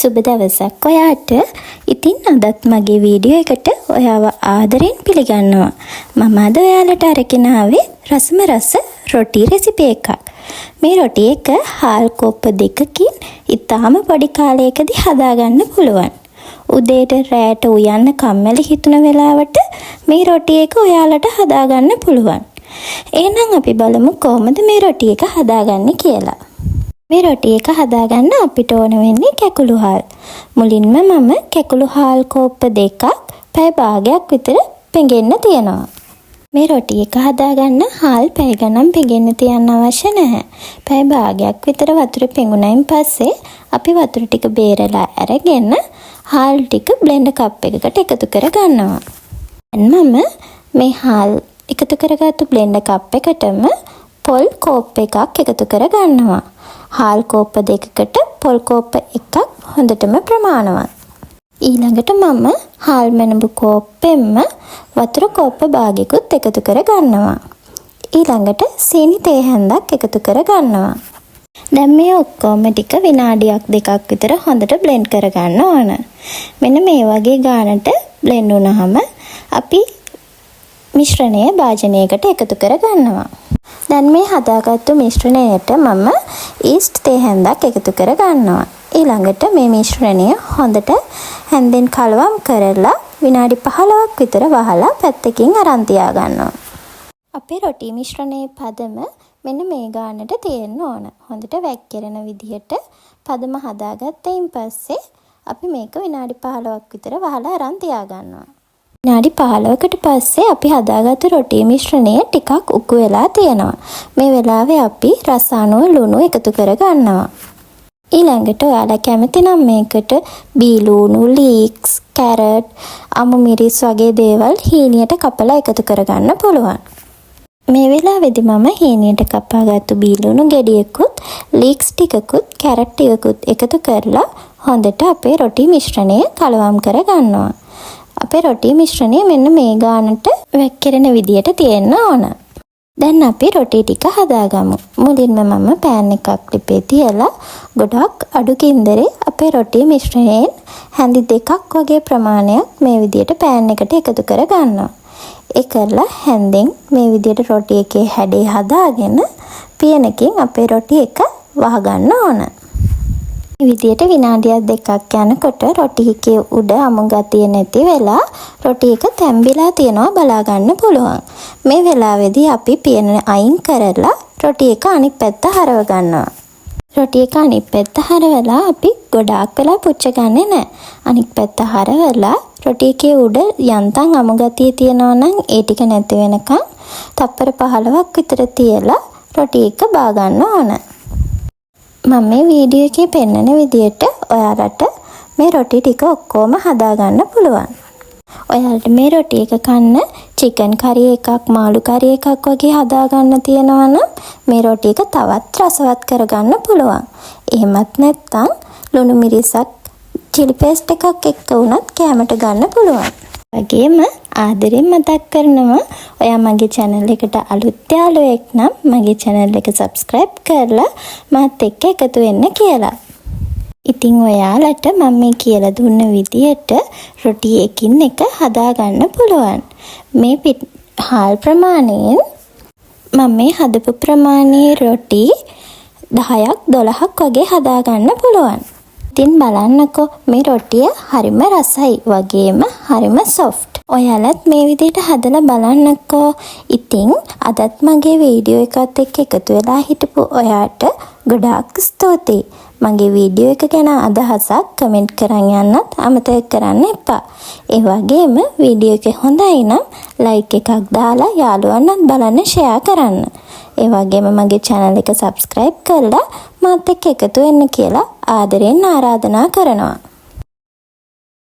සුබ දවසක් ඔයාට. ඉතින් අදත් මගේ වීඩියෝ එකට ඔයාව ආදරෙන් පිළිගන්නවා. මම අද ඔයාලට අරගෙන ආවේ රසම රස රොටි රෙසිපි එකක්. මේ රොටි එක හාල් කොප්ප දෙකකින් ඉතාම පොඩි කාලයකදී හදාගන්න පුළුවන්. උදේට රැට උයන්න කම්මැලි හිතුන වෙලාවට මේ රොටි එක ඔයාලට හදාගන්න පුළුවන්. එහෙනම් අපි බලමු කොහොමද මේ රොටි එක හදාගන්නේ කියලා. මේ රොටි එක හදාගන්න අපිට ඕන වෙන්නේ කැකුළු හාල්. මුලින්ම මම කැකුළු හාල් කෝප්ප දෙකක් පැය භාගයක් විතර පෙඟෙන්න තියනවා. මේ රොටි එක හදාගන්න හාල් පැය ගණන් පෙඟෙන්න තියන්න අවශ්‍ය නැහැ. පැය භාගයක් විතර වතුර පෙඟුණයින් පස්සේ අපි වතුර ටික බේරලා අරගෙන හාල් ටික බ්ලෙන්ඩර් කප් එකකට එකතු කර ගන්නවා. මම මේ හාල් එකතු කරගත්තු බ්ලෙන්ඩර් කප් එකටම පොල් කෝප්ප එකක් එකතු කර ගන්නවා. හාල් කෝප්ප දෙකකට පොල් කෝප්ප එකක් හොඳටම ප්‍රමාණවත්. ඊළඟට මම හාල් මැණබු කෝප්පෙන්ම වතුර කෝප්ප භාගයකුත් එකතු කර ගන්නවා. ඊළඟට සීනි තේ හැන්දක් එකතු කර ගන්නවා. දැන් මේ ඔක්කොම ටික විනාඩියක් දෙකක් විතර හොඳට බ්ලෙන්ඩ් කර ගන්න ඕන. මෙන්න මේ වගේ ගානට බ්ලෙන්ඩ් වුණාම අපි මිශ්‍රණය භාජනයකට එකතු කර ගන්නවා. දැන් මේ හදාගත්තු මිශ්‍රණයට මම ඊස්ට් තේ හැන්දක් එකතු කර ගන්නවා. ඊළඟට මේ මිශ්‍රණය හොඳට හැන්දෙන් කලවම් කරලා විනාඩි 15ක් විතර වහලා පැත්තකින් අරන් තියා ගන්නවා. අපේ රොටි මිශ්‍රණයේ පදම මෙන්න මේ ගානට තියෙන්න ඕන. හොඳට වැක්කිරෙන විදිහට පදම හදාගත්තයින් පස්සේ අපි මේක විනාඩි 15ක් විතර වහලා අරන් තියා ගන්නවා. විනාඩි 15කට පස්සේ අපි හදාගත්තු රොටි මිශ්‍රණය ටිකක් උකු වෙලා තියෙනවා. මේ වෙලාවේ අපි රස අණුව ලුණු එකතු කර ගන්නවා. ඊළඟට ඔයාලා කැමති නම් මේකට බීලුණු, ලීක්ස්, කැරට්, අමු මිරිස් වගේ දේවල් හීනියට කපලා එකතු කරගන්න පුළුවන්. මේ වෙලාවේදී මම හීනියට කපාගත්තු බීලුණු ගෙඩියකුත්, ලීක්ස් ටිකකුත්, කැරට් ටිකකුත් එකතු කරලා හොඳට අපේ රොටි මිශ්‍රණය කලවම් කර ගන්නවා. අපේ රොටි මිශ්‍රණය මෙන්න මේ ගානට වැක්කිරෙන විදියට තියෙන්න ඕන. දැන් අපි රොටි ටික හදාගමු. මුලින්ම මම පෑන් එකක් ලිපේ තියලා ගොඩක් අඩු කින්දරේ අපේ රොටි මිශ්‍රණයෙන් හැඳි දෙකක් වගේ ප්‍රමාණයක් මේ විදියට පෑන් එකට එකතු කර ගන්නවා. ඒ කරලා හැන්දෙන් මේ විදියට රොටි එකේ හැඩේ හදාගෙන පියනකින් අපේ රොටි එක වහගන්න ඕන. මේ විදියට විනාඩියක් දෙකක් යනකොට රොටි එකේ උඩ අමු ගතිය නැති වෙලා රොටි එක තැම්බිලා තියනවා බලා ගන්න පුළුවන්. මේ වෙලාවේදී අපි පියන අයින් කරලා රොටි එක අනිත් පැත්ත හරව ගන්නවා. රොටි එක අනිත් පැත්ත හරවලා අපි ගොඩාක් වෙලා පුච්ච ගන්නෙ නැහැ. අනිත් පැත්ත හරවලා රොටි එකේ උඩ යන්තම් අමු ගතිය තියනවා නම් ඒ ටික නැති වෙනකන් තප්පර 15ක් විතර තියලා රොටි එක බා ගන්න ඕන. මම මේ වීඩියෝ එකේ පෙන්නන විදියට ඔයාලට මේ රොටි ටික ඔක්කොම හදාගන්න පුළුවන්. ඔයාලට මේ රොටි එක කන්න චිකන් කරි එකක්, මාළු කරි එකක් වගේ හදාගන්න තියෙනවා නම් මේ රොටි එක තවත් රසවත් කරගන්න පුළුවන්. එහෙමත් නැත්නම් ලුණු මිරිසක්, චිලි පේස්ට් එකක් එක්ක වුණත් කෑමට ගන්න පුළුවන්. වගේම ආදරෙන් මතක් කරනවා ඔයා මගේ channel එකට අලුත් යාළුවෙක් නම් මගේ channel එක subscribe කරලා මාත් එක්ක එකතු වෙන්න කියලා. ඉතින් ඔයාලට මම මේ කියලා දුන්න විදියට රොටි එකින් එක හදාගන්න පුළුවන්. මේ හාල් ප්‍රමාණයෙන් මම මේ හදපු ප්‍රමාණයේ රොටි 10ක් 12ක් වගේ හදාගන්න පුළුවන්. ඉතින් බලන්නකෝ මේ රොටිය හරිම රසයි වගේම හරිම soft. ඔයාලත් මේ විදිහට හදලා බලන්නකෝ. ඉතින් අදත් මගේ වීඩියෝ එකත් එක්ක එකතු වෙලා හිටපු ඔයාට ගොඩාක් ස්තුතියි. මගේ වීඩියෝ එක ගැන අදහසක් කමෙන්ට් කරන් යන්නත් අමතක කරන්න එපා. ඒ වගේම වීඩියෝ එක හොඳයි නම් ලයික් එකක් දාලා යාළුවන්වත් බලන්න ෂෙයා කරන්න. ඒ වගේම මගේ channel එක subscribe කරලා මාත් එක්ක එකතු වෙන්න කියලා ආදරෙන් ආරාධනා කරනවා.